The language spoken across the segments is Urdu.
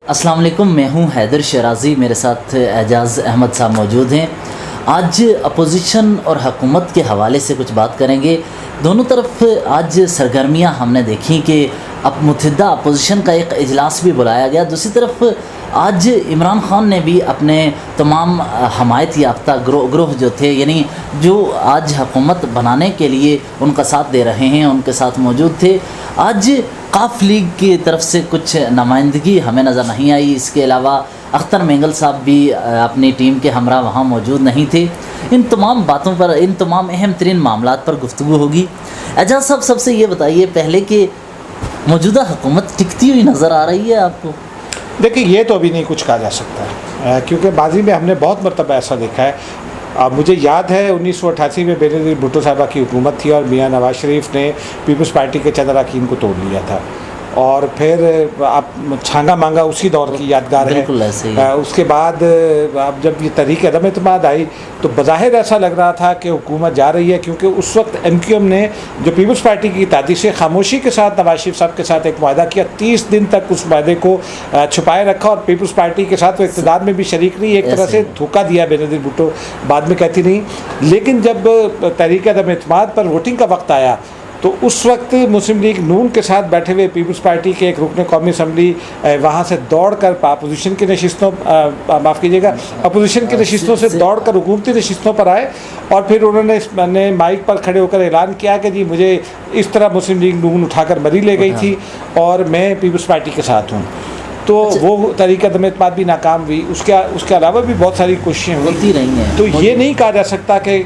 السلام علیکم، میں ہوں حیدر شیرازی، میرے ساتھ اعجاز احمد صاحب موجود ہیں۔ آج اپوزیشن اور حکومت کے حوالے سے کچھ بات کریں گے۔ دونوں طرف آج سرگرمیاں ہم نے دیکھی کہ اب متحدہ اپوزیشن کا ایک اجلاس بھی بلایا گیا، دوسری طرف آج عمران خان نے بھی اپنے تمام حمایت یافتہ گروہ جو تھے، یعنی جو آج حکومت بنانے کے لیے ان کا ساتھ دے رہے ہیں، ان کے ساتھ موجود تھے۔ آج قاف لیگ کی طرف سے کچھ نمائندگی ہمیں نظر نہیں آئی، اس کے علاوہ اختر مینگل صاحب بھی اپنی ٹیم کے ہمراہ وہاں موجود نہیں تھے۔ ان تمام باتوں پر، ان تمام اہم ترین معاملات پر گفتگو ہوگی۔ اعجاز صاحب، سب سے یہ بتائیے پہلے کہ موجودہ حکومت ٹکتی ہوئی نظر آ رہی ہے آپ کو؟ دیکھیں، یہ تو ابھی نہیں کچھ کہا جا سکتا ہے، کیونکہ ماضی میں ہم نے بہت مرتبہ ایسا دیکھا ہے۔ مجھے یاد ہے 1988 میں بینظیر بھٹو صاحبہ کی حکومت تھی اور میاں نواز شریف نے پیپلز پارٹی کے چند اراکین کو توڑ لیا تھا، اور پھر اب چھانگا مانگا اسی دور کی یادگار ہے۔ بالکل ایسے ہی۔ اس کے بعد اب جب یہ تحریک عدم اعتماد آئی تو بظاہر ایسا لگ رہا تھا کہ حکومت جا رہی ہے، کیونکہ اس وقت ایم کیو ایم نے جو پیپلز پارٹی کی اتحادی سے خاموشی کے ساتھ نواز شریف صاحب کے ساتھ ایک معاہدہ کیا، 30 دن تک اس معاہدے کو چھپائے رکھا، اور پیپلز پارٹی کے ساتھ وہ اقتدار میں بھی شریک رہی، ایک طرح سے دھوکہ دیا بینظیر بھٹو، بعد میں کہتی نہیں۔ لیکن جب تحریک عدم اعتماد پر ووٹنگ کا وقت آیا تو اس وقت مسلم لیگ نون کے ساتھ بیٹھے ہوئے پیپلز پارٹی کے ایک رکن قومی اسمبلی وہاں سے دوڑ کر اپوزیشن کی نشستوں اپوزیشن کی نشستوں سے دوڑ کر حکومتی نشستوں پر آئے، اور پھر انہوں نے مائک پر کھڑے ہو کر اعلان کیا کہ جی مجھے اس طرح مسلم لیگ نون اٹھا کر مری لے گئی تھی اور میں پیپلز پارٹی کے ساتھ ہوں۔ تو وہ تحریک عدم اعتماد بھی ناکام ہوئی، اس کے علاوہ بھی بہت ساری کوششیں ہوتی رہی ہیں۔ تو یہ نہیں کہا جا سکتا کہ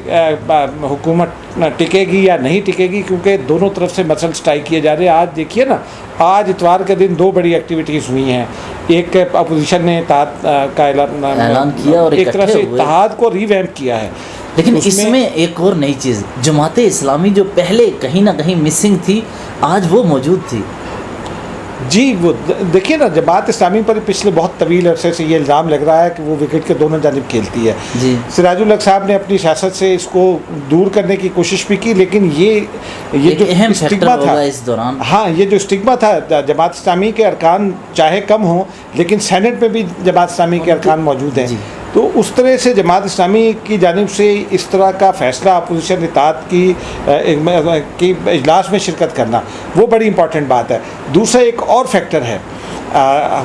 حکومت ٹکے گی یا نہیں ٹکے گی، کیونکہ دونوں طرف سے مسل اسٹرائک کیے جا رہے ہیں۔ آج دیکھیے نا، آج اتوار کے دن 2 بڑی ایکٹیویٹیز ہوئی ہیں۔ ایک اپوزیشن نے اتحاد کا اعلان کیا اور ایک طرح سے اتحاد کو ری ویمپ کیا ہے۔ لیکن اس میں ایک اور نئی چیز، جماعت اسلامی جو پہلے کہیں نہ کہیں مسنگ تھی، آج وہ موجود تھی۔ جی، وہ دیکھیے نا، جماعت اسلامی پر پچھلے بہت طویل عرصے سے یہ الزام لگ رہا ہے کہ وہ وکٹ کے دونوں جانب کھیلتی ہے۔ جی، سراج الحق صاحب نے اپنی سیاست سے اس کو دور کرنے کی کوشش بھی کی، لیکن یہ جو اہم اسٹگما تھا اس دوران، ہاں، یہ جو اسٹگما تھا، جماعت اسلامی کے ارکان چاہے کم ہوں لیکن سینٹ میں بھی جماعت اسلامی کے ارکان موجود ہیں، تو اس طرح سے جماعت اسلامی کی جانب سے اس طرح کا فیصلہ اپوزیشن اتحاد کی اجلاس میں شرکت کرنا وہ بڑی امپورٹنٹ بات ہے۔ دوسرا ایک اور فیکٹر ہے،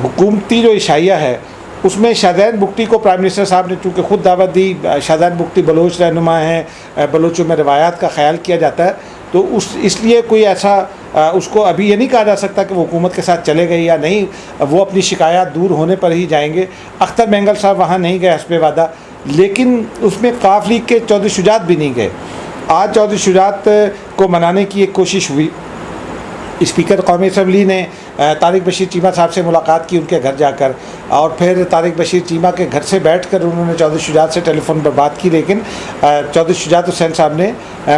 حکومتی جو عشائیہ ہے اس میں شاہزین بگٹی کو پرائم منسٹر صاحب نے چونکہ خود دعوت دی، شاہزین بگٹی بلوچ رہنما ہیں، بلوچوں میں روایات کا خیال کیا جاتا ہے، تو اس لیے کوئی ایسا اس کو ابھی یہ نہیں کہا جا سکتا کہ وہ حکومت کے ساتھ چلے گئے یا نہیں، وہ اپنی شکایات دور ہونے پر ہی جائیں گے۔ اختر مینگل صاحب وہاں نہیں گئے حسب وعدہ، لیکن اس میں قاف لیگ کے چودھری شجاعت بھی نہیں گئے۔ آج چودھری شجاعت کو منانے کی ایک کوشش ہوئی، اسپیکر قومی اسمبلی نے طارق بشیر چیمہ صاحب سے ملاقات کی ان کے گھر جا کر، اور پھر طارق بشیر چیمہ کے گھر سے بیٹھ کر انہوں نے چودھری شجاعت سے ٹیلی فون پر بات کی، لیکن چودھری شجاعت حسین صاحب نے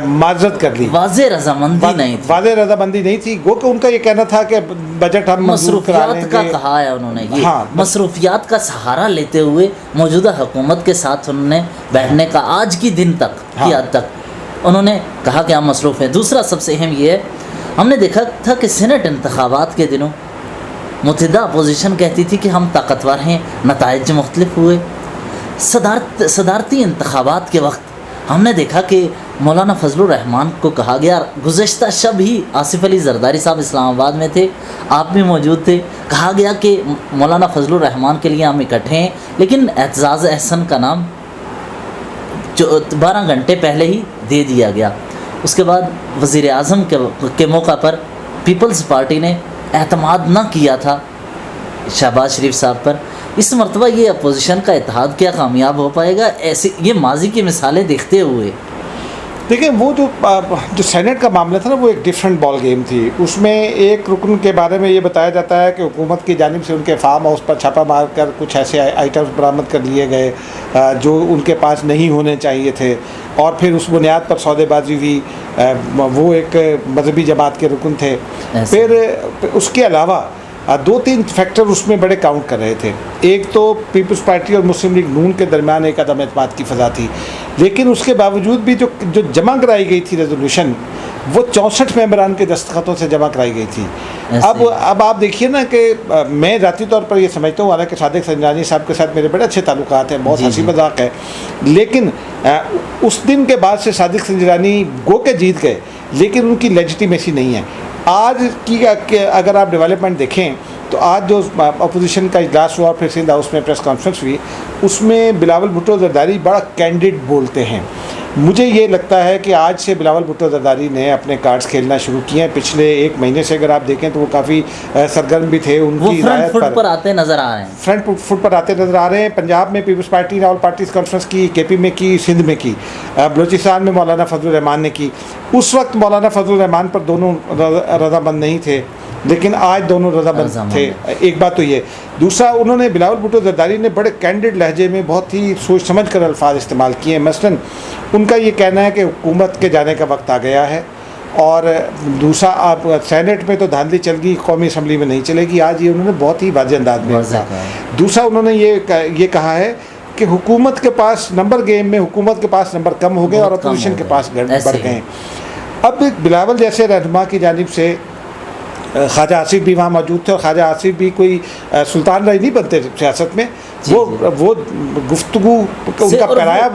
معذرت کر لی، واضح رضامندی نہیں تھی۔ گو کہ ان کا یہ کہنا تھا کہ بجٹ ہم مصروفیات کا کہا ہے انہوں نے، یہ مصروفیات کا سہارا لیتے ہوئے موجودہ حکومت کے ساتھ انہوں نے بیٹھنے کا آج کی دن تک کی حد تک انہوں نے کہا کہ ہم مصروف ہیں۔ دوسرا سب سے اہم یہ ہے، ہم نے دیکھا تھا کہ سینٹ انتخابات کے دنوں متحدہ اپوزیشن کہتی تھی کہ ہم طاقتور ہیں، نتائج مختلف ہوئے۔ صدارتی انتخابات کے وقت ہم نے دیکھا کہ مولانا فضل الرحمان کو کہا گیا، گزشتہ شب ہی آصف علی زرداری صاحب اسلام آباد میں تھے، آپ بھی موجود تھے، کہا گیا کہ مولانا فضل الرحمان کے لیے ہم اکٹھے ہیں، لیکن اعتزاز احسن کا نام 12 گھنٹے پہلے ہی دے دیا گیا۔ اس کے بعد وزیر اعظم کے موقع پر پیپلز پارٹی نے اعتماد نہ کیا تھا شہباز شریف صاحب پر۔ اس مرتبہ یہ اپوزیشن کا اتحاد کیا کامیاب ہو پائے گا؟ ایسے یہ ماضی کی مثالیں دیکھتے ہوئے دیکھیں، وہ جو سینٹ کا معاملہ تھا نا، وہ ایک ڈیفرنٹ بال گیم تھی۔ اس میں ایک رکن کے بارے میں یہ بتایا جاتا ہے کہ حکومت کی جانب سے ان کے فارم ہاؤس پر چھاپا مار کر کچھ ایسے آئٹمز برآمد کر لیے گئے جو ان کے پاس نہیں ہونے چاہیے تھے، اور پھر اس بنیاد پر سودے بازی ہوئی۔ وہ ایک مذہبی جماعت کے رکن تھے۔ پھر اس کے علاوہ 2-3 فیکٹر اس میں بڑے کاؤنٹ کر رہے تھے۔ ایک تو پیپلز پارٹی اور مسلم لیگ نون کے درمیان ایک عدم اعتماد کی فضا تھی، لیکن اس کے باوجود بھی جو جمع کرائی گئی تھی ریزولوشن، وہ 64 ممبران کے دستخطوں سے جمع کرائی گئی تھی. اب آپ دیکھیے نا کہ میں ذاتی طور پر یہ سمجھتا ہوں، حالانکہ صادق سنجرانی صاحب کے ساتھ میرے بڑے اچھے تعلقات ہیں، بہت ہنسی مذاق ہے، لیکن اس دن کے بعد سے صادق سنجرانی گو کے جیت گئے، لیکن ان کی لیجیٹیمیسی نہیں ہے. آج کی اگر آپ ڈیولپمنٹ دیکھیں تو آج جو اپوزیشن کا اجلاس ہوا، پھر سندھ ہاؤس میں پریس کانفرنس ہوئی، اس میں بلاول بھٹو زرداری بڑا کینڈیڈ بولتے ہیں. مجھے یہ لگتا ہے کہ آج سے بلاول بھٹو زرداری نے اپنے کارڈز کھیلنا شروع کیے ہیں. پچھلے ایک مہینے سے اگر آپ دیکھیں تو وہ کافی سرگرم بھی تھے، ان کی ہدایت پر آتے نظر آ رہے ہیں، فرنٹ فٹ پر آتے نظر آ رہے ہیں. پنجاب میں پیپلز پارٹی نے آل پارٹیز کانفرنس کی، کے پی میں کی، سندھ میں کی، بلوچستان میں مولانا فضل الرحمان نے کی. اس وقت مولانا فضل الرحمان پر دونوں رضامند نہیں تھے، لیکن آج دونوں رضامند تھے. ایک بات تو یہ. دوسرا، انہوں نے بلاول بھٹو زرداری نے بڑے کینڈیڈ لہجے میں بہت ہی سوچ سمجھ کر الفاظ استعمال کیے ہیں. مثلاً ان کا یہ کہنا ہے کہ حکومت کے جانے کا وقت آ گیا ہے، اور دوسرا آپ سینٹ میں تو دھاندلی چل گئی، قومی اسمبلی میں نہیں چلے گی. آج یہ انہوں نے بہت ہی واضح انداز میں کہا. دوسرا انہوں نے یہ کہا ہے کہ حکومت کے پاس نمبر گیم میں حکومت کے پاس نمبر کم ہو گئے اور اپوزیشن کے پاس بڑھ گئے. اب بلاول جیسے رہنما کی جانب سے خواجہ آصف بھی وہاں موجود تھے، اور خواجہ آصف بھی کوئی سلطان رائی نہیں بنتے سیاست میں. وہ گفتگو ان کا پیرایا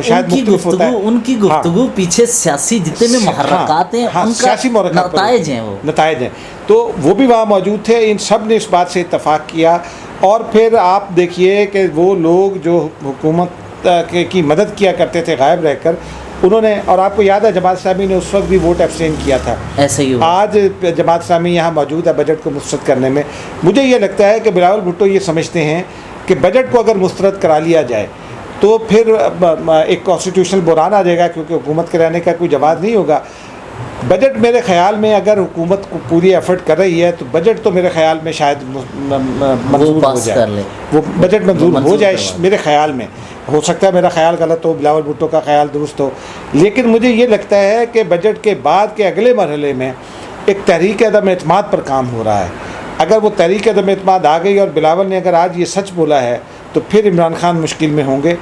شاید مختلف ہوتا ہے. ان کی گفتگو پیچھے سیاسی جتنے میں محرکات ہیں، ان کا سیاسی نتائج ہیں، وہ نتائج ہیں. تو وہ بھی وہاں موجود تھے. ان سب نے اس بات سے اتفاق کیا. اور پھر آپ دیکھیے کہ وہ لوگ جو حکومت کی مدد کیا کرتے تھے غائب رہ کر، انہوں نے، اور آپ کو یاد ہے جماعت اسلامی نے اس وقت بھی ووٹ ایبسٹین کیا تھا. ایسے ہی آج جماعت اسلامی یہاں موجود ہے بجٹ کو مسترد کرنے میں. مجھے یہ لگتا ہے کہ بلاول بھٹو یہ سمجھتے ہیں کہ بجٹ کو اگر مسترد کرا لیا جائے تو پھر ایک کانسٹیٹیوشنل بحران آ جائے گا، کیونکہ حکومت کے رہنے کا کوئی جواز نہیں ہوگا. بجٹ میرے خیال میں اگر حکومت کو پوری ایفرٹ کر رہی ہے تو بجٹ تو میرے خیال میں شاید منظور ہو جائے، وہ بجٹ منظور ہو جائے میرے خیال میں. ہو سکتا ہے میرا خیال غلط ہو، بلاول بھٹو کا خیال درست ہو، لیکن مجھے یہ لگتا ہے کہ بجٹ کے بعد کے اگلے مرحلے میں ایک تحریک عدم اعتماد پر کام ہو رہا ہے. اگر وہ تحریک عدم اعتماد آ گئی اور بلاول نے اگر آج یہ سچ بولا ہے تو پھر عمران خان مشکل میں ہوں گے.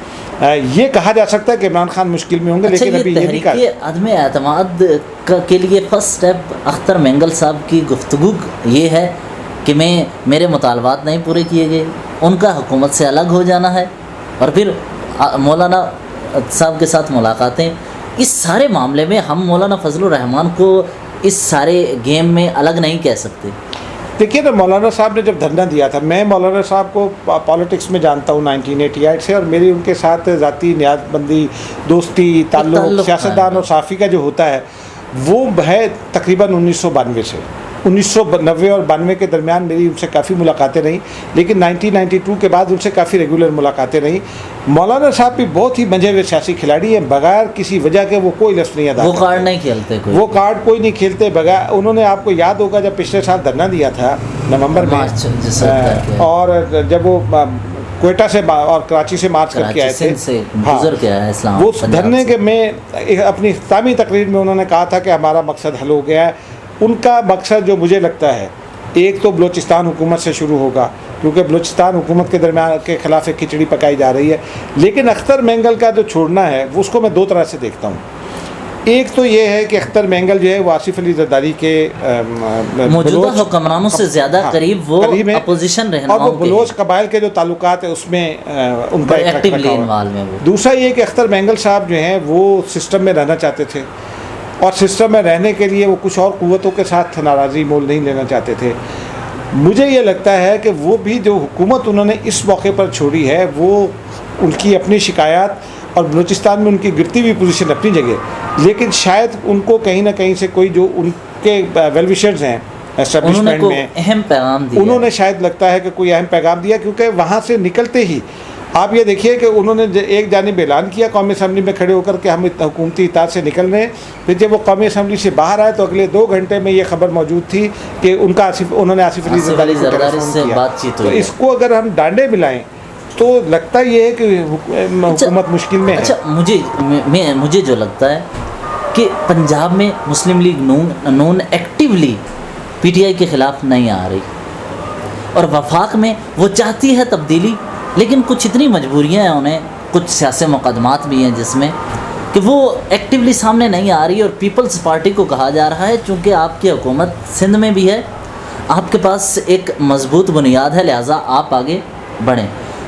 یہ کہا جا سکتا ہے کہ عمران خان مشکل میں ہوں گے، لیکن ابھی یہ نہیں کہا. تحریک عدم اعتماد کے لیے فرسٹ سٹیپ اختر مینگل صاحب کی گفتگو یہ ہے کہ میرے مطالبات نہیں پورے کیے گئے، ان کا حکومت سے الگ ہو جانا ہے، اور پھر مولانا صاحب کے ساتھ ملاقاتیں. اس سارے معاملے میں ہم مولانا فضل الرحمان کو اس سارے گیم میں الگ نہیں کہہ سکتے. دیکھیے نا، مولانا صاحب نے جب دھرنا دیا تھا، میں مولانا صاحب کو پالیٹکس میں جانتا ہوں 1988 سے، اور میری ان کے ساتھ ذاتی نیاز بندی، دوستی، تعلق سیاستدان اور صحافی کا جو ہوتا ہے وہ ہے تقریباً 1992 سے. 1990 اور 92 کے درمیان میری ان سے کافی ملاقاتیں رہیں، لیکن 1992 کے بعد ان سے کافی ریگولر ملاقاتیں رہیں. مولانا صاحب بھی بہت ہی منجھے ہوئے سیاسی کھلاڑی ہیں، بغیر کسی وجہ کے وہ کوئی لفظ نہیں ادا کرتے، وہ کارڈ نہیں کھیلتے، وہ کارڈ کوئی نہیں کھیلتے. بغیر انہوں نے، آپ کو یاد ہوگا جب پچھلے سال دھرنا دیا تھا نومبر میں، اور جب وہ کوئٹہ سے اور کراچی سے مارچ کر کے آئے تھے، وہ دھرنے کے میں اپنی اختتامی تقریر میں انہوں نے کہا تھا کہ ہمارا مقصد حل ہو گیا ہے. ان کا مقصد جو مجھے لگتا ہے، ایک تو بلوچستان حکومت سے شروع ہوگا، کیونکہ بلوچستان حکومت کے درمیان کے خلاف ایک کھچڑی پکائی جا رہی ہے. لیکن اختر مینگل کا جو چھوڑنا ہے وہ اس کو میں دو طرح سے دیکھتا ہوں. ایک تو یہ ہے کہ اختر مینگل جو ہے وہ آصف علی زرداری کے موجودہ حکمرانوں سے زیادہ قریب وہ اپوزیشن رہنماؤں اور وہ بلوچ قبائل کے جو تعلقات ہیں اس میں ان کا ایکٹیولی انوالو ہے. دوسرا یہ کہ اختر مینگل صاحب جو ہیں وہ سسٹم میں رہنا چاہتے تھے، اور سسٹم میں رہنے کے لیے وہ کچھ اور قوتوں کے ساتھ ناراضی مول نہیں لینا چاہتے تھے. مجھے یہ لگتا ہے کہ وہ بھی جو حکومت انہوں نے اس موقع پر چھوڑی ہے، وہ ان کی اپنی شکایات اور بلوچستان میں ان کی گرتی ہوئی پوزیشن اپنی جگہ، لیکن شاید ان کو کہیں نہ کہیں سے کوئی جو ان کے ویل وشرز ہیں اسٹیبلشمنٹ میں، اہم پیغام دیا، انہوں نے شاید لگتا ہے کہ کوئی اہم پیغام دیا. کیونکہ وہاں سے نکلتے ہی آپ یہ دیکھیے کہ انہوں نے ایک جانب اعلان کیا قومی اسمبلی میں کھڑے ہو کر کہ ہم حکومتی اطاعت سے نکل رہے ہیں. پھر جب وہ قومی اسمبلی سے باہر آئے تو اگلے 2 گھنٹے میں یہ خبر موجود تھی کہ انہوں نے آصف علی زرداری سے بات چیت ہوئی. تو اس کو اگر ہم ڈانڈے ملائیں تو لگتا یہ ہے کہ حکومت مشکل میں ہے. اچھا، مجھے جو لگتا ہے کہ پنجاب میں Muslim League Noon actually P T I کے خلاف نہیں آ رہی، اور وفاق میں وہ چاہتی ہے تبدیلی، لیکن کچھ اتنی مجبوریاں ہیں انہیں، کچھ سیاسی مقدمات بھی ہیں جس میں کہ وہ ایکٹیولی سامنے نہیں آ رہی، اور پیپلز پارٹی کو کہا جا رہا ہے چونکہ آپ کی حکومت سندھ میں بھی ہے، آپ کے پاس ایک مضبوط بنیاد ہے، لہٰذا آپ آگے بڑھیں.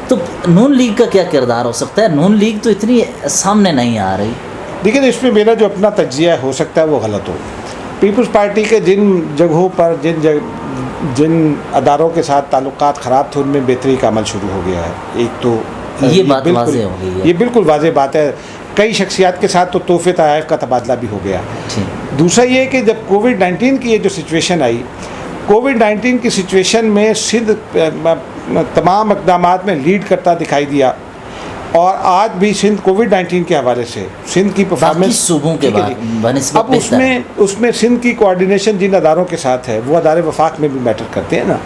تو نون لیگ کا کیا کردار ہو سکتا ہے؟ نون لیگ تو اتنی سامنے نہیں آ رہی. دیکھیں اس میں میرا جو اپنا تجزیہ ہو سکتا ہے وہ غلط ہو. پیپلز پارٹی کے جن جگہوں پر جن اداروں کے ساتھ تعلقات خراب تھے ان میں بہتری کا عمل شروع ہو گیا ہے. ایک تو یہ بات واضح ہو گئی ہے، یہ بالکل واضح بات ہے. کئی شخصیات کے ساتھ تو تحفے تحائف کا تبادلہ بھی ہو گیا. دوسرا یہ کہ جب کووڈ-19 کی یہ جو سچویشن آئی، کووڈ-19 کی سچویشن میں سندھ تمام اقدامات میں لیڈ کرتا دکھائی دیا، اور آج بھی سندھ کووڈ-19 کے حوالے سے سندھ کی پرفارمنس صوبوں کے بنسبت اب اس میں سندھ کی کوآرڈینیشن جن اداروں کے ساتھ ہے وہ ادارے وفاق میں بھی میٹر کرتے ہیں نا.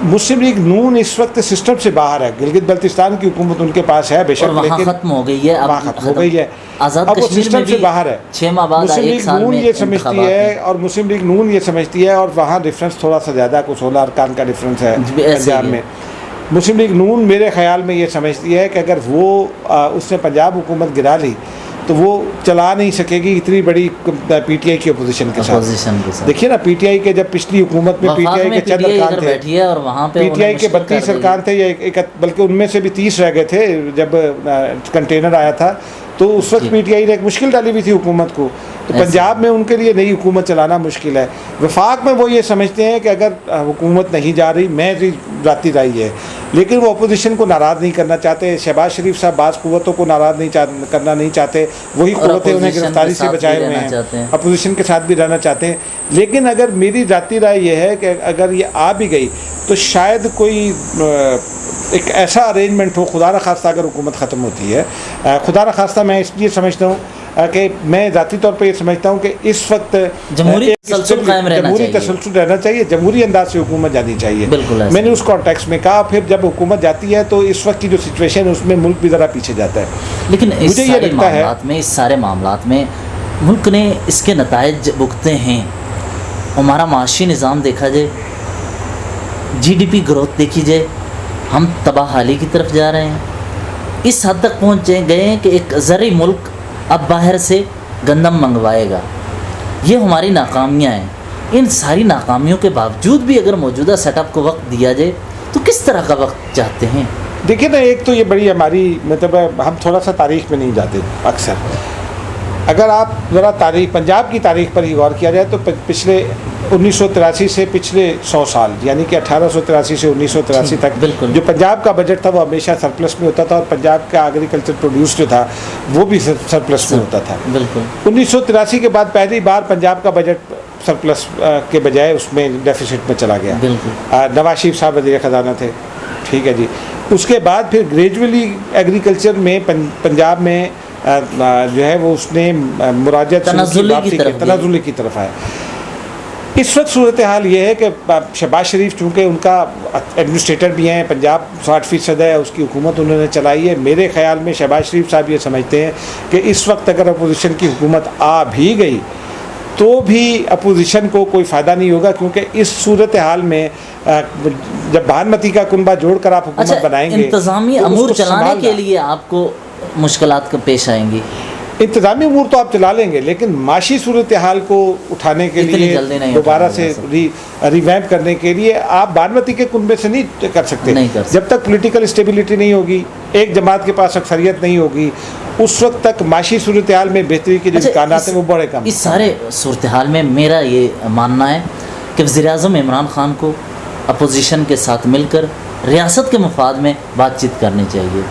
مسلم لیگ نون اس وقت سسٹم سے باہر ہے. گلگت بلتستان کی حکومت ان کے پاس ہے بے شک، لیکن ختم ہو گئی ہے، وہاں ختم ہو گئی ہے. اب وہ سسٹم سے باہر ہے. 6 ماہ بعد مسلم لیگ نون یہ سمجھتی ہے، اور مسلم لیگ نون یہ سمجھتی ہے، اور وہاں ڈفرینس تھوڑا سا زیادہ کو 16 ارکان کا ڈفرینس ہے پنجاب میں. مسلم لیگ نون میرے خیال میں یہ سمجھتی ہے کہ اگر وہ اس نے پنجاب حکومت گرا لی تو وہ چلا نہیں سکے گی اتنی بڑی پی ٹی آئی کی اپوزیشن کے ساتھ. دیکھیے نا پی ٹی آئی کے جب پچھلی حکومت میں پی ٹی آئی کے چند ارکان تھے، پی ٹی آئی کے 32 ارکان تھے، یا بلکہ ان میں سے بھی 30 رہ گئے تھے جب کنٹینر آیا تھا. تو اس وقت پی ٹی آئی نے ایک مشکل ڈالی ہوئی تھی حکومت کو. تو پنجاب میں ان کے لیے نئی حکومت چلانا مشکل ہے. وفاق میں وہ یہ سمجھتے ہیں کہ اگر حکومت نہیں جا رہی، محض ذاتی رائے ہے، لیکن وہ اپوزیشن کو ناراض نہیں کرنا چاہتے. شہباز شریف صاحب بعض قوتوں کو ناراض کرنا نہیں چاہتے، وہی قوتیں انہیں گرفتاری سے بچائے ہوئے ہیں، اپوزیشن کے ساتھ بھی رہنا چاہتے ہیں. لیکن اگر میری ذاتی رائے یہ ہے کہ اگر یہ آ بھی گئی تو شاید کوئی ایک ایسا ارینجمنٹ ہو، خدا نخواستہ اگر حکومت ختم ہوتی ہے، خدا نخواستہ میں اس لیے سمجھتا ہوں کہ میں ذاتی طور پہ یہ سمجھتا ہوں کہ اس وقت جمہوری تسلسل رہنا چاہیے، جمہوری انداز سے حکومت جانی چاہیے. میں نے اس کانٹیکس میں کہا. پھر جب حکومت جاتی ہے تو اس وقت کی جو سچویشن ہے اس میں ملک بھی ذرا پیچھے جاتا ہے. لیکن مجھے یہ لگتا ہے اس سارے معاملات میں ملک نے اس کے نتائج بھگتے ہیں. ہمارا معاشی نظام دیکھا جائے، جی ڈی پی گروتھ دیکھی جائے، ہم تباہ حالی کی طرف جا رہے ہیں. اس حد تک پہنچ گئے ہیں کہ ایک زرعی ملک اب باہر سے گندم منگوائے گا. یہ ہماری ناکامیاں ہیں. ان ساری ناکامیوں کے باوجود بھی اگر موجودہ سیٹ اپ کو وقت دیا جائے تو کس طرح کا وقت چاہتے ہیں؟ دیکھیں نا، ایک تو یہ بڑی ہماری مطلب ہم تھوڑا سا تاریخ میں نہیں جاتے اکثر. اگر آپ ذرا تاریخ پنجاب کی تاریخ پر ہی غور کیا جائے تو پچھلے 1983 سے پچھلے 100 سال یعنی کہ 1883 سے 1983 تک جو پنجاب کا بجٹ تھا وہ ہمیشہ سرپلس میں ہوتا تھا، اور پنجاب کا ایگریکلچر پروڈیوس جو تھا وہ بھی سرپلس میں ہوتا تھا. 1983 کے بعد پہلی بار پنجاب کا بجٹ سرپلس کے بجائے اس میں ڈیفیسٹ میں چلا گیا. نواز شریف صاحب وزیر خزانہ تھے، ٹھیک ہے جی. اس کے بعد پھر گریجولی ایگریکلچر میں پنجاب میں جو ہے وہ اس نے مراجعت تنازلی کی طرف آیا. اس وقت صورتحال یہ ہے کہ شہباز شریف چونکہ ان کا ایڈمنسٹریٹر بھی ہیں، پنجاب 60% ہے اس کی حکومت انہوں نے چلائی ہے. میرے خیال میں شہباز شریف صاحب یہ سمجھتے ہیں کہ اس وقت اگر اپوزیشن کی حکومت آ بھی گئی تو بھی اپوزیشن کو کوئی فائدہ نہیں ہوگا، کیونکہ اس صورتحال میں جب بھانمتی کا کنبہ جوڑ کر آپ حکومت بنائیں گے، انتظامی امور چلانے کے لیے آپ کو مشکلات پیش آئیں گی. انتظامی امور تو آپ چلا لیں گے، لیکن معاشی صورتحال کو اٹھانے کے لیے دوبارہ سے ریویمپ کرنے کے لیے آپ بھانمتی کے کنبے سے نہیں کر سکتے. جب تک پولیٹیکل اسٹیبلٹی نہیں ہوگی، ایک جماعت کے پاس اکثریت نہیں ہوگی، اس وقت تک معاشی صورتحال میں بہتری کے جو امکانات ہیں وہ بڑے کم. اس سارے صورتحال میں میرا یہ ماننا ہے کہ وزیر اعظم عمران خان کو اپوزیشن کے ساتھ مل کر ریاست کے مفاد میں بات چیت کرنی چاہیے.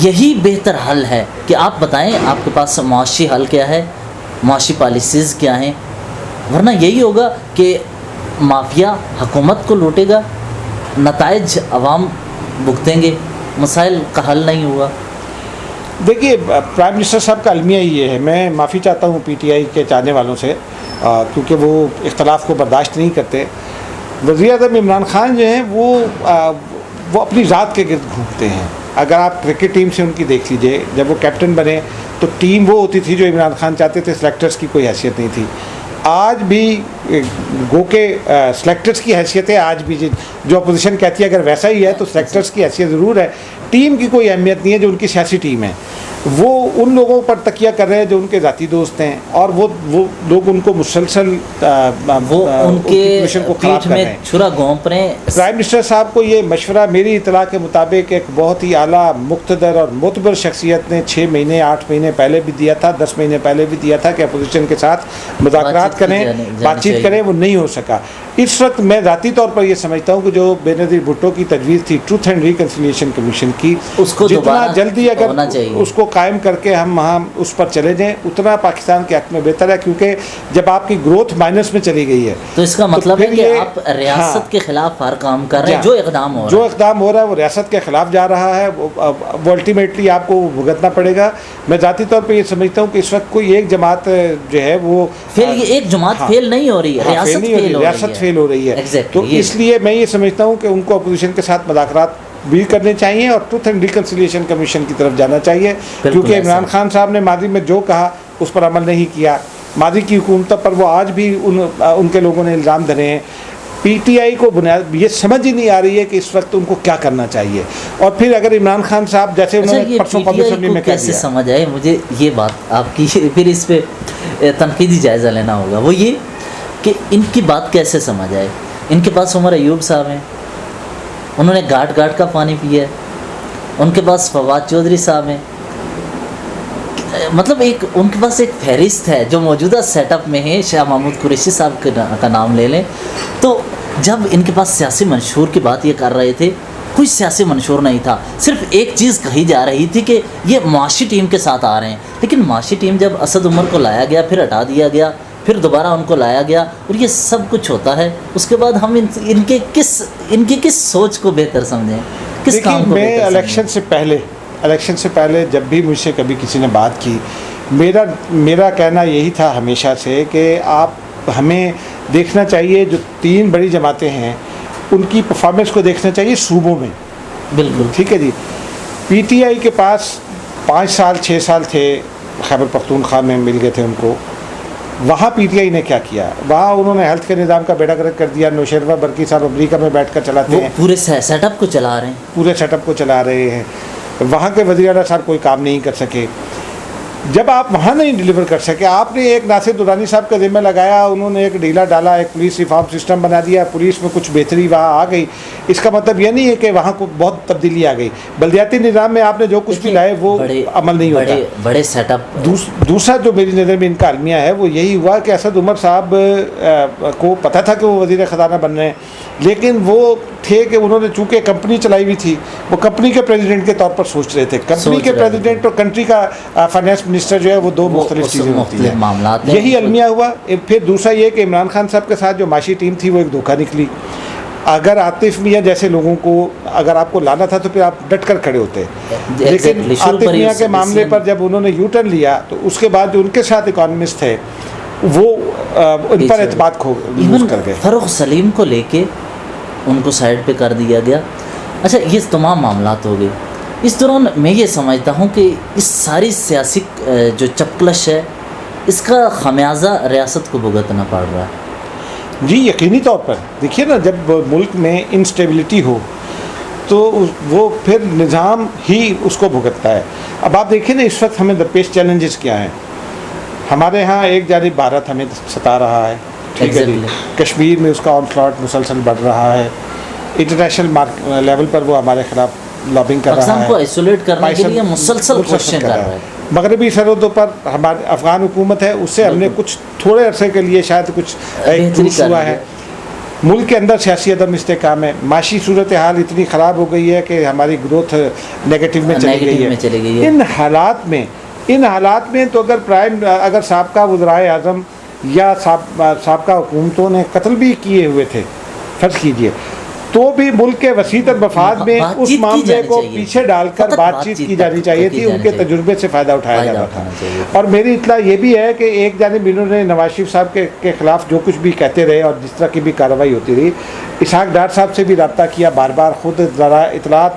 یہی بہتر حل ہے کہ آپ بتائیں آپ کے پاس معاشی حل کیا ہے، معاشی پالیسیز کیا ہیں، ورنہ یہی ہوگا کہ مافیا حکومت کو لوٹے گا، نتائج عوام بھگتیں گے، مسائل کا حل نہیں ہوگا. دیکھیے پرائم منسٹر صاحب کا المیہ یہ ہے، میں معافی چاہتا ہوں پی ٹی آئی کے چاہنے والوں سے کیونکہ وہ اختلاف کو برداشت نہیں کرتے. وزیر اعظم عمران خان جو ہیں وہ اپنی ذات کے گرد گھومتے ہیں. اگر آپ کرکٹ ٹیم سے ان کی دیکھ لیجئے، جب وہ کیپٹن بنے تو ٹیم وہ ہوتی تھی جو عمران خان چاہتے تھے، سلیکٹرز کی کوئی حیثیت نہیں تھی. آج بھی گو کہ سلیکٹرز کی حیثیت ہے، آج بھی جو اپوزیشن کہتی ہے اگر ویسا ہی ہے تو سلیکٹرز کی حیثیت ضرور ہے. ٹیم کی کوئی اہمیت نہیں ہے جو ان کی سیاسی ٹیم ہے. وہ ان لوگوں پر تکیہ کر رہے ہیں جو ان کے ذاتی دوست ہیں، اور وہ لوگ ان کو مسلسل وہ ان کے مشن کو خراب پیٹھ کر میں رہے ہیں۔ چھرا گھونپ رہے ہیں۔ پرائم منسٹر صاحب کو یہ مشورہ میری اطلاع کے مطابق ایک بہت ہی اعلیٰ مقتدر اور معتبر شخصیت نے 6 مہینے 8 مہینے پہلے بھی دیا تھا، 10 مہینے پہلے بھی دیا تھا کہ اپوزیشن کے ساتھ مذاکرات کریں، بات چیت کریں، وہ نہیں ہو سکا۔ اس وقت میں ذاتی طور پر یہ سمجھتا ہوں کہ جو بے نظیر بھٹو کی تجویز تھی ٹروتھ اینڈ ریکنسیلیشن کمیشن کی، اس کو جتنا جلدی اگر ہونا چاہیے، اس کو قائم کر کے ہم وہاں اس پر چلے جائیں اتنا پاکستان کے حق میں بہتر ہے، کیونکہ جب آپ کی گروتھ مائنس میں چلی گئی ہے تو اس کا مطلب ہے کہ آپ ریاست کے خلاف ہر کام کر رہے ہیں۔ جو اقدام ہو رہا ہے وہ ریاست کے خلاف جا رہا ہے، وہ الٹیمیٹلی آپ کو بھگتنا پڑے گا۔ میں ذاتی طور پہ یہ سمجھتا ہوں کہ اس وقت کوئی ایک جماعت جو ہے وہ ایک جماعت فیل نہیں ہو رہی ہے، ریاست فیل ہو رہی ہے۔ تو اس لیے میں یہ سمجھتا ہوں کہ ان کو اپوزیشن کے ساتھ مذاکرات بھی کرنے چاہیے اور ٹروتھ اینڈ ریکنسیلیشن کمیشن کی طرف جانا چاہیے، کیونکہ عمران خان صاحب نے ماضی میں جو کہا اس پر عمل نہیں کیا۔ ماضی کی حکومتوں پر وہ آج بھی ان کے لوگوں نے الزام دھرے ہیں۔ پی ٹی آئی کو بنیاد یہ سمجھ ہی نہیں آ رہی ہے کہ اس وقت ان کو کیا کرنا چاہیے، اور پھر اگر عمران خان صاحب جیسے انہوں نے پرسوں پبلک اسمبلی میں کہہ کیسے سمجھ آئے، مجھے یہ بات آپ کی پھر اس پہ تنقیدی جائزہ لینا ہوگا، وہ یہ کہ ان کی بات کیسے سمجھ آئے۔ ان کے پاس عمر ایوب صاحب ہیں، انہوں نے گھاٹ گھاٹ کا پانی پیا ہے، ان کے پاس فواد چودھری صاحب ہیں، مطلب ان کے پاس ایک فہرست ہے جو موجودہ سیٹ اپ میں ہے۔ شاہ محمود قریشی صاحب کا نام لے لیں، تو جب ان کے پاس سیاسی منشور کی بات یہ کر رہے تھے، کوئی سیاسی منشور نہیں تھا، صرف ایک چیز کہی جا رہی تھی کہ یہ معاشی ٹیم کے ساتھ آ رہے ہیں، لیکن معاشی ٹیم جب اسد عمر کو لایا گیا، پھر ہٹا دیا گیا، پھر دوبارہ ان کو لایا گیا، اور یہ سب کچھ ہوتا ہے، اس کے بعد ہم ان کی کس سوچ کو بہتر سمجھیں، کس کام کو بہتر سمجھیں۔ الیکشن سے پہلے جب بھی مجھ سے کبھی کسی نے بات کی، میرا کہنا یہی تھا ہمیشہ سے کہ آپ ہمیں دیکھنا چاہیے جو 3 بڑی جماعتیں ہیں ان کی پرفارمنس کو دیکھنا چاہیے صوبوں میں۔ بالکل ٹھیک ہے جی۔ پی ٹی آئی کے پاس 5 سال 6 سال تھے، خیبر پختونخوا میں مل گئے تھے ان کو۔ وہاں پی ٹی آئی نے کیا کیا، وہاں انہوں نے ہیلتھ کے نظام کا بیڑا گرک کر دیا۔ نوشیروہ برقی صاحب امریکہ میں بیٹھ کر چلاتے ہیں، پورے سیٹ اپ کو چلا رہے ہیں، پورے سیٹ اپ کو چلا رہے ہیں۔ وہاں کے وزیر اعلیٰ صاحب کوئی کام نہیں کر سکے۔ جب آپ وہاں نہیں ڈیلیور کر سکے، آپ نے ایک ناصر درانی صاحب کا ذمہ لگایا، انہوں نے ایک ڈھیلا ڈالا، ایک پولیس ریفارم سسٹم بنا دیا، پولیس میں کچھ بہتری وہاں آ گئی۔ اس کا مطلب یہ نہیں ہے کہ وہاں کو بہت تبدیلی آ گئی۔ بلدیاتی نظام میں آپ نے جو کچھ بھی لائے وہ عمل نہیں ہوتا۔ بڑے سیٹ اپ۔ دوسرا جو میری نظر میں ان کا المیہ ہے وہ یہی ہوا کہ اسد عمر صاحب کو پتہ تھا کہ وہ وزیر خزانہ بن رہے ہیں، لیکن وہ تھے کہ انہوں نے چونکہ کمپنی چلائی ہوئی تھی، وہ کمپنی کے پریزیڈنٹ کے طور پر سوچ رہے تھے۔ کمپنی کے پریزیڈنٹ اور کنٹری کا فائنانس منسٹر جو ہے وہ 2 مختلف چیزیں ہوتی ہیں، معاملات۔ یہی المیہ ہوا۔ پھر دوسرا یہ کہ عمران خان صاحب کے ساتھ جو معاشی ٹیم تھی وہ ایک دھوکہ نکلی۔ اگر عاطف میاں جیسے لوگوں کو اگر آپ کو لانا تھا تو پھر آپ ڈٹ کر کھڑے ہوتے، لیکن عاطف میاں کے معاملے پر جب انہوں نے یو ٹرن لیا تو اس کے بعد جو ان کے ساتھ اکانومسٹ تھے وہ ان پر اعتماد کر گئے۔ فروخ سلیم کو لے کے ان کو سائڈ پہ کر دیا گیا۔ اچھا، یہ تمام معاملات ہو گئے۔ اس دوران میں یہ سمجھتا ہوں کہ اس ساری سیاسی جو چپکلش ہے اس کا خمیازہ ریاست کو بھگتنا پڑ رہا ہے۔ جی یقینی طور پر دیکھیے نا، جب ملک میں انسٹیبلٹی ہو تو وہ پھر نظام ہی اس کو بھگتتا ہے۔ اب آپ دیکھیں نا اس وقت ہمیں درپیش چیلنجز کیا ہیں۔ ہمارے ہاں ایک جانب بھارت ہمیں ستا رہا ہے، ٹھیک ہے جی، کشمیر میں اس کا آن فلاٹ مسلسل بڑھ رہا ہے، انٹرنیشنل لیول پر وہ ہمارے خلاف لابنگ کر رہا ہے، کو آئسولیٹ کرنے کے لیے مسلسل کوششیں کر رہا ہے۔ مغربی سرحدوں پر ہماری افغان حکومت ہے، اس سے ہم نے کچھ تھوڑے عرصے کے لیے شاید کچھ ہوا ہے۔ ملک کے اندر سیاسی عدم استحکام ہے، معاشی صورتحال اتنی خراب ہو گئی ہے کہ ہماری گروتھ نیگیٹو میں چلی گئی ہے۔ ان حالات میں تو اگر سابقہ وزرائے اعظم یا سابقہ حکومتوں نے قتل بھی کیے ہوئے تھے فرض کیجئے، تو بھی ملک کے وسیع تر مفاد میں اس معاملے کو پیچھے ڈال کر بات چیت کی جانی چاہیے تھی، ان کے تجربے سے فائدہ اٹھایا جاتا تھا۔ اور میری اطلاع یہ بھی ہے کہ ایک جانب انہوں نے نواز شریف صاحب کے خلاف جو کچھ بھی کہتے رہے اور جس طرح کی بھی کارروائی ہوتی رہی، اسحاق ڈار صاحب سے بھی رابطہ کیا بار بار، خود ذرا اطلاعات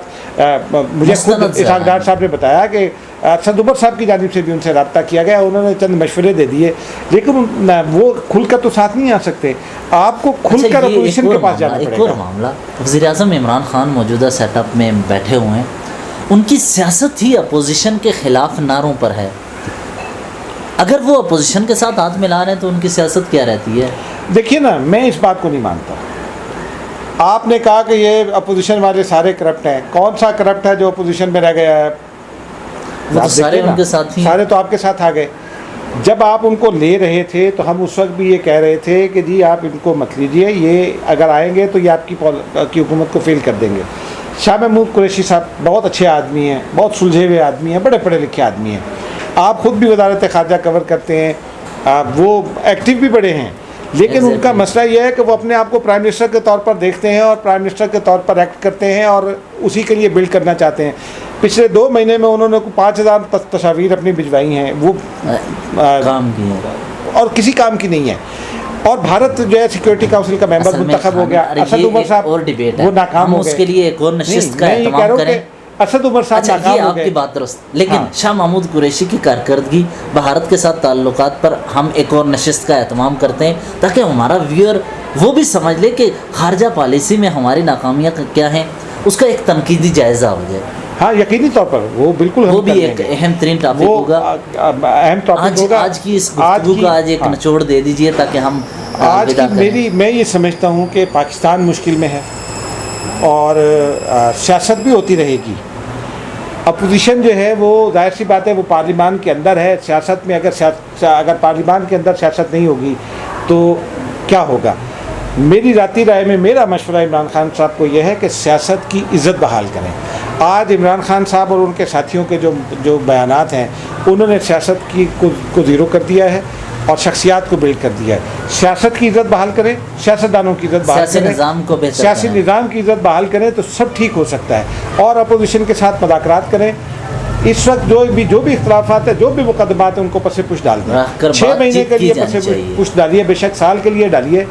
مجھے خود اسحاق ڈار صاحب نے بتایا کہ اسد عمر صاحب کی جانب سے بھی ان سے رابطہ کیا گیا، انہوں نے چند مشورے دے دیے، لیکن وہ کھل کر تو ساتھ نہیں آ سکتے، آپ کو کھل کر اپوزیشن کے پاس جانا پڑے گا۔ ایک اور معاملہ، وزیر اعظم عمران خان موجودہ سیٹ اپ میں بیٹھے ہوئے ہیں، ان کی سیاست ہی اپوزیشن کے خلاف نعروں پر ہے. اگر وہ اپوزیشن کے ساتھ ہاتھ ملا رہے ہیں تو ان کی سیاست کیا رہتی ہے؟ دیکھیے نا، میں اس بات کو نہیں مانتا. آپ نے کہا کہ یہ اپوزیشن والے سارے کرپٹ ہیں. کون سا کرپٹ ہے جو اپوزیشن میں رہ گیا ہے؟ وہ تو سارے ان کے ساتھ ہی، سارے تو آپ کے ساتھ آ گئے. جب آپ ان کو لے رہے تھے تو ہم اس وقت بھی یہ کہہ رہے تھے کہ جی آپ ان کو مت لیجیے، یہ اگر آئیں گے تو یہ آپ کی حکومت کو فیل کر دیں گے. شاہ محمود قریشی صاحب بہت اچھے آدمی ہیں، بہت سلجھے ہوئے آدمی ہیں، بڑے پڑھے لکھے آدمی ہیں. آپ خود بھی وزارت خارجہ کور کرتے ہیں، وہ ایکٹیو بھی بڑے ہیں. لیکن ان کا مسئلہ یہ ہے کہ وہ اپنے آپ کو پرائم منسٹر کے طور پر دیکھتے ہیں اور پرائم منسٹر کے طور پر ایکٹ کرتے ہیں اور اسی کے لیے بلڈ کرنا چاہتے ہیں. پچھلے 2 مہینے میں انہوں نے 5000 تصاویر اپنی بھجوائی ہیں، وہ کام کی ہے اور کسی کام کی نہیں ہے. اور بھارت جو ہے سیکورٹی کاؤنسل کا ممبر منتخب ہو گیا. اسد عمر صاحب اور ڈیبیٹ وہ ناکام ہو گئے. اس کے لیے ایک اور نشست کا اہتمام کریں. اسد عمر صاحب ناکام ہو گئے. آپ کی بات درست، لیکن شاہ محمود قریشی کی کارکردگی، بھارت کے ساتھ تعلقات پر ہم ایک اور نشست کا اہتمام کرتے ہیں تاکہ ہمارا ویور وہ بھی سمجھ لے کہ خارجہ پالیسی میں ہماری ناکامیاں کیا ہیں، اس کا ایک تنقیدی جائزہ ہو جائے. ہاں یقینی طور پر وہ بالکل وہ بھی ایک اہم ترین ٹاپک ہوگا. اہم ٹاپک ہوگا. آج کی اس گفتگو کا آج ایک نچوڑ دے دیجئے تاکہ ہم آج کی میں یہ سمجھتا ہوں کہ پاکستان مشکل میں ہے اور سیاست بھی ہوتی رہے گی. اپوزیشن جو ہے وہ ظاہر سی بات ہے وہ پارلیمان کے اندر ہے. سیاست میں اگر پارلیمان کے اندر سیاست نہیں ہوگی تو کیا ہوگا؟ میری ذاتی رائے میں میرا مشورہ عمران خان صاحب کو یہ ہے کہ سیاست کی عزت بحال کریں. آج عمران خان صاحب اور ان کے ساتھیوں کے جو بیانات ہیں انہوں نے سیاست کو زیرو کر دیا ہے اور شخصیات کو بلڈ کر دیا ہے. سیاست کی عزت بحال کریں، سیاستدانوں کی عزت بحال کریں، سیاسی نظام کی عزت بحال کریں تو سب ٹھیک ہو سکتا ہے. اور اپوزیشن کے ساتھ مذاکرات کریں. اس وقت جو بھی اختلافات ہیں، جو بھی مقدمات ہیں، ان کو پس پش ڈال دیں. 6 مہینے کے لیے پس پش ڈالیے، بے شک سال کے لیے ڈالیے.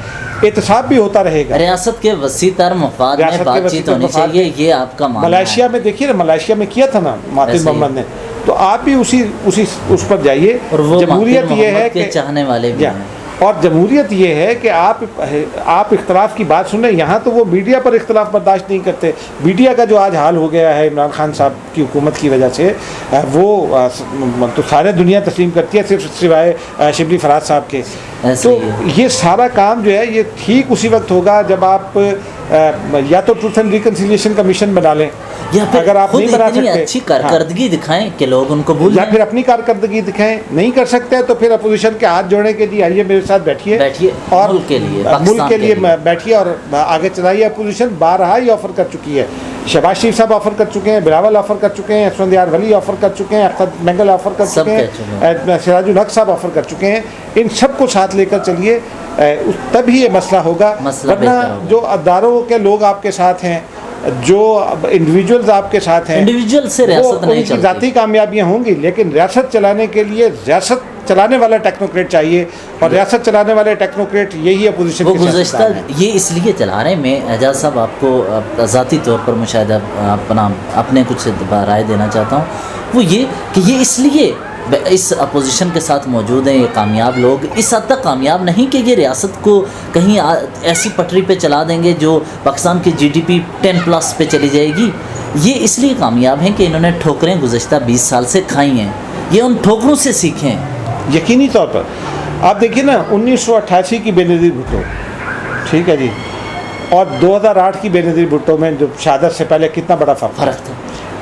احتساب بھی ہوتا رہے گا. ریاست کے وسیع تر مفاد میں بات چیت ہونی چاہیے، یہ آپ کا ماننا ہے. ملائیشیا میں دیکھیے نا، ملائیشیا میں کیا تھا نا مہاتیر محمد نے، تو آپ بھی اس پر جائیے. اور وہ جمہوریت یہ ہے کہ چاہنے والے بھی ہیں. اور جمہوریت یہ ہے کہ آپ اختلاف کی بات سنیں. یہاں تو وہ میڈیا پر اختلاف برداشت نہیں کرتے. میڈیا کا جو آج حال ہو گیا ہے عمران خان صاحب کی حکومت کی وجہ سے، وہ تو سارے دنیا تسلیم کرتی ہے صرف سوائے شبلی فراز صاحب کے. تو یہ سارا کام جو ہے یہ ٹھیک اسی وقت ہوگا جب آپ یا تو ٹروتھ اینڈ ریکنسیلیشن کمیشن بنا لیں، یا پھر اگر آپ نہیں بنا سکتے اچھی کارکردگی دکھائیں کہ لوگ ان کو بھول جائیں، یا پھر اپنی کارکردگی دکھائیں. نہیں کر سکتے تو پھر اپوزیشن کے ہاتھ جوڑیں کہ جی آئیے میرے ساتھ بیٹھیے اور ملک کے لیے بیٹھیے اور آگے چلائیے. اپوزیشن بارہا ہی آفر کر چکی ہے. شہباز شریف صاحب آفر کر چکے ہیں، بلاول آفر کر چکے ہیں، اسفندیار ولی آفر کر چکے ہیں، اختر مینگل آفر کر چکے ہیں، سراج الحق صاحب آفر کر چکے ہیں. ان سب کو ساتھ لے کر چلیے، تب ہی یہ مسئلہ ہوگا. ورنہ جو اداروں کے لوگ آپ کے ساتھ ہیں، جو انڈیویجولز آپ کے ساتھ ہیں، انڈیویجول سے ریاست نہیں چلتی. ذاتی کامیابیاں ہوں گی، لیکن ریاست چلانے کے لیے ریاست چلانے والا ٹیکنوکریٹ چاہیے. اور ریاست چلانے والے ٹیکنوکریٹ یہی اپوزیشن کے گزشتہ یہ اس لیے چلا رہے ہیں. میں اعجاز صاحب آپ کو ذاتی طور پر مشاہدہ اپنے کچھ رائے دینا چاہتا ہوں. وہ یہ کہ یہ اس لیے اس اپوزیشن کے ساتھ موجود ہیں. یہ کامیاب لوگ اس حد تک کامیاب نہیں کہ یہ ریاست کو کہیں ایسی پٹری پہ چلا دیں گے جو پاکستان کی GDP 10+ پہ چلی جائے گی. یہ اس لیے کامیاب ہیں کہ انہوں نے ٹھوکریں گزشتہ 20 سال سے کھائی ہیں. یہ ان ٹھوکروں سے سیکھیں. یقینی طور پر آپ دیکھیے نا 1988 کی بے نظیر بھٹو، ٹھیک ہے جی، اور 2008 کی بے نظیر بھٹو میں جو شہادت سے پہلے کتنا بڑا فرق تھا.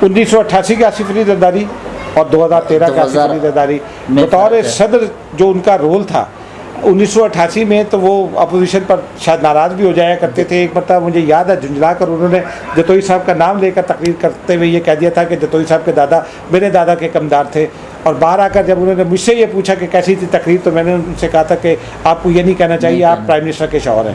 1988 کے آصف علی زرداری اور 2013 کے آصف علی زرداری بطور صدر جو ان کا رول تھا 1988 میں، تو وہ اپوزیشن پر شاید ناراض بھی ہو جایا کرتے تھے. ایک مرتبہ مجھے یاد ہے جھنجھلا کر انہوں نے جتوئی صاحب کا نام لے کر تقریر کرتے ہوئے یہ کہہ دیا تھا کہ جتوئی صاحب کے دادا میرے دادا کے کمدار تھے. اور باہر آ کر جب انہوں نے مجھ سے یہ پوچھا کہ کیسی تھی تقریر، تو میں نے ان سے کہا تھا کہ آپ کو یہ نہیں کہنا چاہیے، آپ پرائم منسٹر کے شوہر ہیں.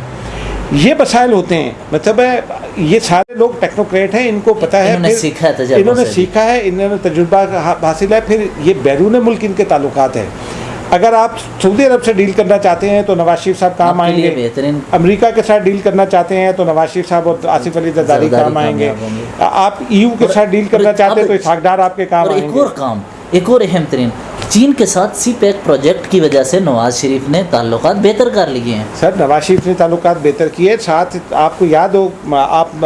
یہ مسائل ہوتے ہیں. مطلب ہے یہ سارے لوگ ٹیکنوکریٹ ہیں، ان کو پتہ ہے، انہوں نے سیکھا ہے، انہوں نے تجربہ حاصل ہے. پھر یہ بیرون ملک ان کے تعلقات ہیں. اگر آپ سعودی عرب سے ڈیل کرنا چاہتے ہیں تو نواز شریف صاحب کام آئیں گے. امریکہ کے ساتھ ڈیل کرنا چاہتے ہیں تو نواز شریف صاحب اور آصف علی زرداری کام آئیں گے. آپ EU کے ساتھ ڈیل کرنا چاہتے ہیں تو اسحاق ڈار آپ کے کام آئیں گے. ایک اور اہم ترین، چین کے ساتھ CPEC پروجیکٹ کی وجہ سے نواز شریف نے تعلقات بہتر کر لیے ہیں. سر نواز شریف نے تعلقات بہتر کیے. ساتھ آپ کو یاد ہو، آپ